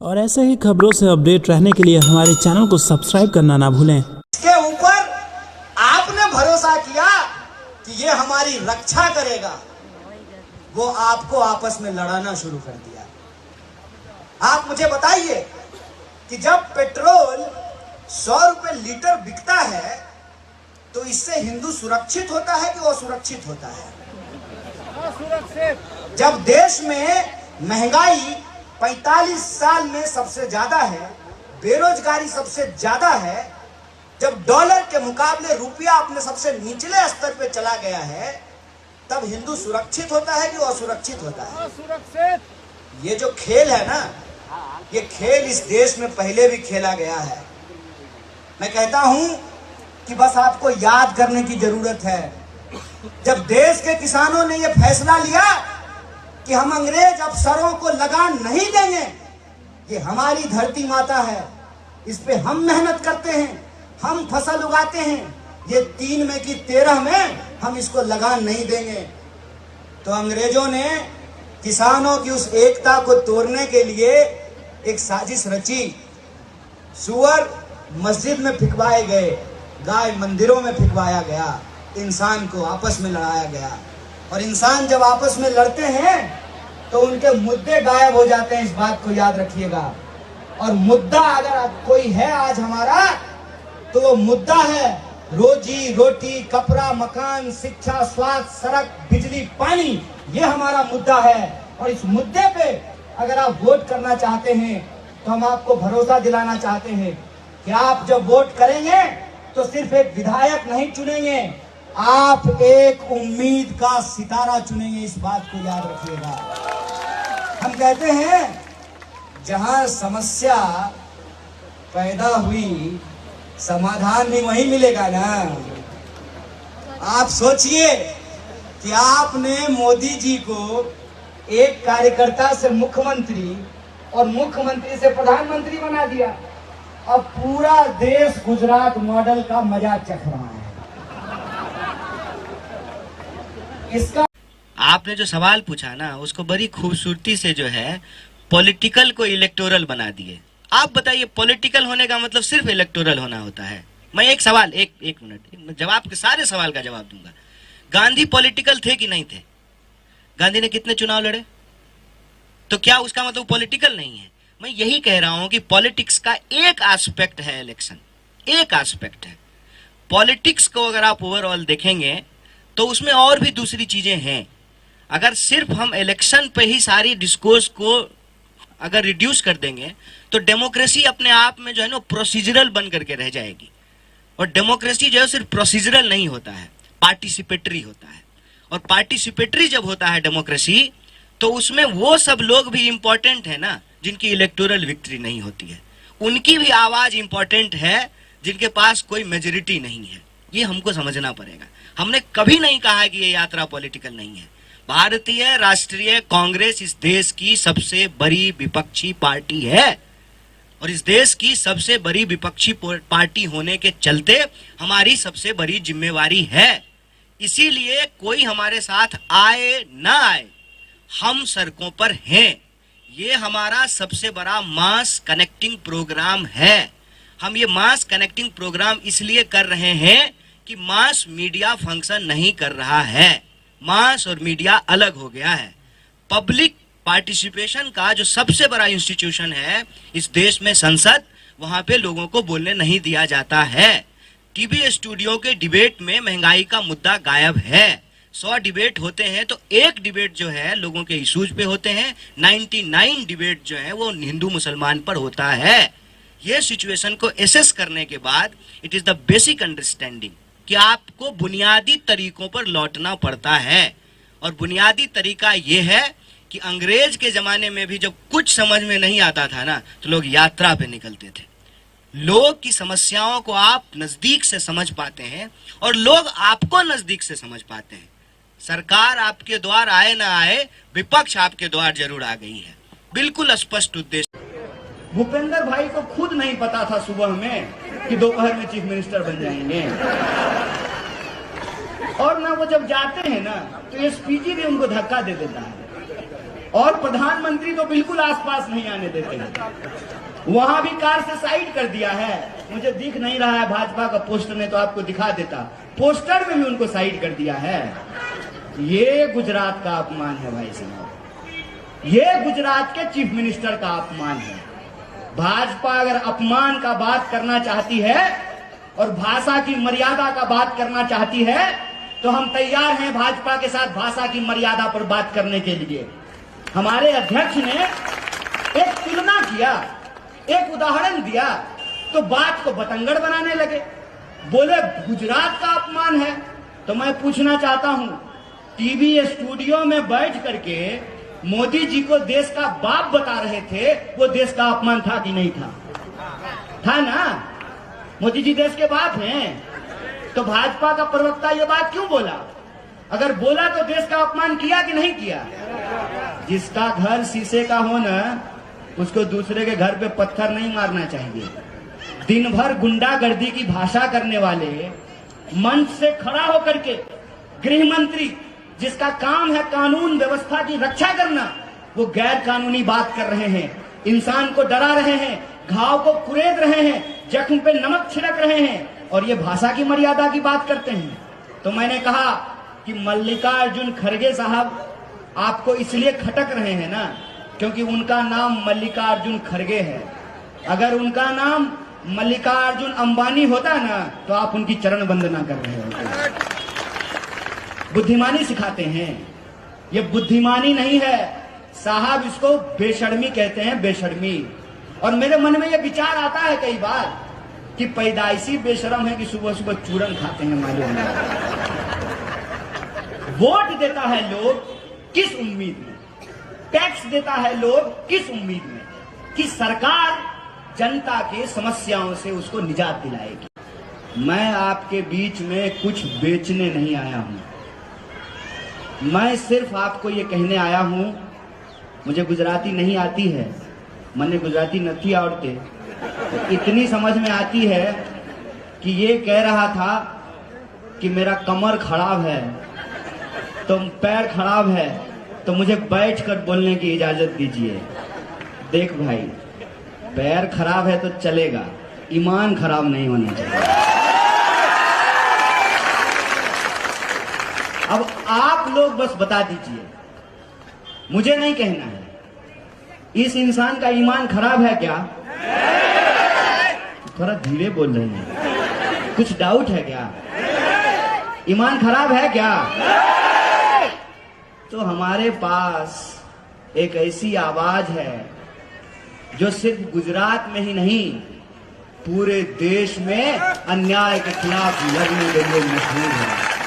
और ऐसे ही खबरों से अपडेट रहने के लिए हमारे चैनल को सब्सक्राइब करना ना भूलें। इसके ऊपर आपने भरोसा किया कि ये हमारी रक्षा करेगा, वो आपको आपस में लड़ाना शुरू कर दिया। आप मुझे बताइए कि जब पेट्रोल 100 रुपए लीटर बिकता है तो इससे हिंदू सुरक्षित होता है कि असुरक्षित होता है? जब देश में महंगाई 45 साल में सबसे ज्यादा है, बेरोजगारी सबसे ज्यादा है, जब डॉलर के मुकाबले रुपया अपने सबसे निचले स्तर पे चला गया है, तब हिंदू सुरक्षित होता है कि असुरक्षित होता है? असुरक्षित। ये जो खेल है ना, ये खेल इस देश में पहले भी खेला गया है। मैं कहता हूं कि बस आपको याद करने की जरूरत है। जब देश के किसानों ने यह फैसला लिया कि हम अंग्रेज अफसरों को लगान नहीं देंगे, ये हमारी धरती माता है, इस पे हम मेहनत करते हैं, हम फसल उगाते हैं, ये 3 में की 13 में हम इसको लगान नहीं देंगे, तो अंग्रेजों ने किसानों की उस एकता को तोड़ने के लिए एक साजिश रची। सुअर मस्जिद में फिकवाए गए, गाय मंदिरों में फिकवाया गया, इंसान को आपस में लड़ाया गया। और इंसान जब आपस में लड़ते हैं तो उनके मुद्दे गायब हो जाते हैं, इस बात को याद रखिएगा। और मुद्दा अगर कोई है आज हमारा, तो वो मुद्दा है रोजी रोटी, कपड़ा, मकान, शिक्षा, स्वास्थ्य, सड़क, बिजली, पानी। ये हमारा मुद्दा है। और इस मुद्दे पे अगर आप वोट करना चाहते हैं तो हम आपको भरोसा दिलाना चाहते हैं कि आप जब वोट करेंगे तो सिर्फ एक विधायक नहीं चुनेंगे, आप एक उम्मीद का सितारा चुनेंगे, इस बात को याद रखिएगा। हम कहते हैं जहां समस्या पैदा हुई, समाधान भी वहीं मिलेगा ना। आप सोचिए कि आपने मोदी जी को एक कार्यकर्ता से मुख्यमंत्री और मुख्यमंत्री से प्रधानमंत्री बना दिया। अब पूरा देश गुजरात मॉडल का मजा चख रहा है। इसका आपने जो सवाल पूछा ना, उसको बड़ी खूबसूरती से जो है पॉलिटिकल को इलेक्टोरल बना दिए। आप बताइए, पॉलिटिकल होने का मतलब सिर्फ इलेक्टोरल होना होता है? मैं एक सवाल, एक मिनट जवाब के सारे सवाल का जवाब दूंगा। गांधी पॉलिटिकल थे कि नहीं थे? गांधी ने कितने चुनाव लड़े? तो क्या उसका मतलब पॉलिटिकल नहीं है? मैं यही कह रहा हूं कि पॉलिटिक्स का एक एस्पेक्ट है इलेक्शन, एक एस्पेक्ट है। पॉलिटिक्स को अगर आप ओवरऑल देखेंगे तो उसमें और भी दूसरी चीजें हैं। अगर सिर्फ हम इलेक्शन पे ही सारी डिस्कोर्स को अगर रिड्यूस कर देंगे तो डेमोक्रेसी अपने आप में जो है ना प्रोसीजरल बन करके रह जाएगी। और डेमोक्रेसी जो है सिर्फ प्रोसीजरल नहीं होता है, पार्टिसिपेटरी होता है। और पार्टिसिपेटरी जब होता है डेमोक्रेसी, तो उसमें वो सब लोग भी इंपॉर्टेंट है ना जिनकी इलेक्टोरल विक्ट्री नहीं होती है, उनकी भी आवाज इंपॉर्टेंट है जिनके पास कोई मेजोरिटी नहीं है। ये हमको समझना पड़ेगा। हमने कभी नहीं कहा कि ये यात्रा पॉलिटिकल नहीं है। भारतीय राष्ट्रीय कांग्रेस इस देश की सबसे बड़ी विपक्षी पार्टी है, और इस देश की सबसे बड़ी विपक्षी पार्टी होने के चलते हमारी सबसे बड़ी जिम्मेवारी है। इसीलिए कोई हमारे साथ आए ना आए, हम सड़कों पर हैं। ये हमारा सबसे बड़ा मास कनेक्टिंग प्रोग्राम है। हम ये मास कनेक्टिंग प्रोग्राम इसलिए कर रहे हैं कि मास मीडिया फंक्शन नहीं कर रहा है। मास और मीडिया अलग हो गया है। पब्लिक पार्टिसिपेशन का जो सबसे बड़ा इंस्टीट्यूशन है इस देश में संसद, वहां पे लोगों को बोलने नहीं दिया जाता है। टीवी स्टूडियो के डिबेट में महंगाई का मुद्दा गायब है। 100 डिबेट होते हैं तो एक डिबेट जो है लोगों के इश्यूज पे होते हैं, 99 डिबेट जो है वो हिंदू मुसलमान पर होता है। ये सिचुएशन को एसेस करने के बाद it is the basic understanding कि आपको बुनियादी तरीकों पर लौटना पड़ता है। और बुनियादी तरीका ये है कि अंग्रेज के जमाने में भी जब कुछ समझ में नहीं आता था ना, तो लोग यात्रा पे निकलते थे। लोग की समस्याओं को आप नजदीक से समझ पाते हैं और लोग आपको नजदीक से समझ पाते हैं। सरकार आपके द्वार आए ना आए, विपक्ष आपके द्वार जरूर आ गई है। बिल्कुल स्पष्ट उद्देश्य। भूपेंद्र भाई को खुद नहीं पता था सुबह में कि दोपहर में चीफ मिनिस्टर बन जाएंगे। और ना वो जब जाते हैं ना तो एसपीजी भी उनको धक्का दे देता है। और प्रधानमंत्री तो बिल्कुल आसपास नहीं आने देते हैं। वहां भी कार से साइड कर दिया है। मुझे दिख नहीं रहा है भाजपा का पोस्टर में, तो आपको दिखा देता, पोस्टर में भी उनको साइड कर दिया है। ये गुजरात का अपमान है भाई साहब, ये गुजरात के चीफ मिनिस्टर का अपमान है। भाजपा अगर अपमान का बात करना चाहती है और भाषा की मर्यादा का बात करना चाहती है, तो हम तैयार हैं भाजपा के साथ भाषा की मर्यादा पर बात करने के लिए। हमारे अध्यक्ष ने एक तुलना किया, एक उदाहरण दिया, तो बात को बतंगड़ बनाने लगे, बोले गुजरात का अपमान है। तो मैं पूछना चाहता हूं, टीवी स्टूडियो में बैठ करके मोदी जी को देश का बाप बता रहे थे, वो देश का अपमान था कि नहीं था? था ना? मोदी जी देश के बाप हैं। तो भाजपा का प्रवक्ता ये बात क्यों बोला? अगर बोला तो देश का अपमान किया कि नहीं किया? जिसका घर शीशे का हो ना, उसको दूसरे के घर पे पत्थर नहीं मारना चाहिए। दिन भर गुंडागर्दी की भाषा करने वाले मंच से खड़ा होकर के गृह मंत्री, जिसका काम है कानून व्यवस्था की रक्षा करना, वो गैर कानूनी बात कर रहे हैं, इंसान को डरा रहे हैं, घाव को कुरेद रहे हैं, जख्म पे नमक छिड़क रहे हैं, और ये भाषा की मर्यादा की बात करते हैं। तो मैंने कहा कि मल्लिकार्जुन खड़गे साहब आपको इसलिए खटक रहे हैं ना, क्योंकि उनका नाम मल्लिकार्जुन खड़गे है। अगर उनका नाम मल्लिकार्जुन अंबानी होता ना, तो आप उनकी चरण वंदना कर रहे होते। बुद्धिमानी सिखाते हैं, ये बुद्धिमानी नहीं है साहब, इसको बेशर्मी कहते हैं, बेशर्मी। और मेरे मन में ये विचार आता है कई बार कि पैदाइशी बेशरम है कि सुबह सुबह चूरन खाते हैं मालूम है। वोट देता है लोग किस उम्मीद में, टैक्स देता है लोग किस उम्मीद में कि सरकार जनता के समस्याओं से उसको निजात दिलाएगी। मैं आपके बीच में कुछ बेचने नहीं आया हूं, मैं सिर्फ आपको ये कहने आया हूं, मुझे गुजराती नहीं आती है, मैंने गुजराती नहीं आवड़ते, तो इतनी समझ में आती है कि ये कह रहा था कि मेरा कमर खराब है, तो पैर खराब है, तो मुझे बैठकर बोलने की इजाजत दीजिए। देख भाई, पैर खराब है तो चलेगा, ईमान खराब नहीं होना चाहिए। अब आप लोग बस बता दीजिए, मुझे नहीं कहना है, इस इंसान का ईमान खराब है क्या? थोड़ा धीरे बोल रहे हैं, कुछ डाउट है क्या? ईमान खराब है क्या? तो हमारे पास एक ऐसी आवाज है जो सिर्फ गुजरात में ही नहीं, पूरे देश में अन्याय के खिलाफ लड़ने के लिए मशहूर है।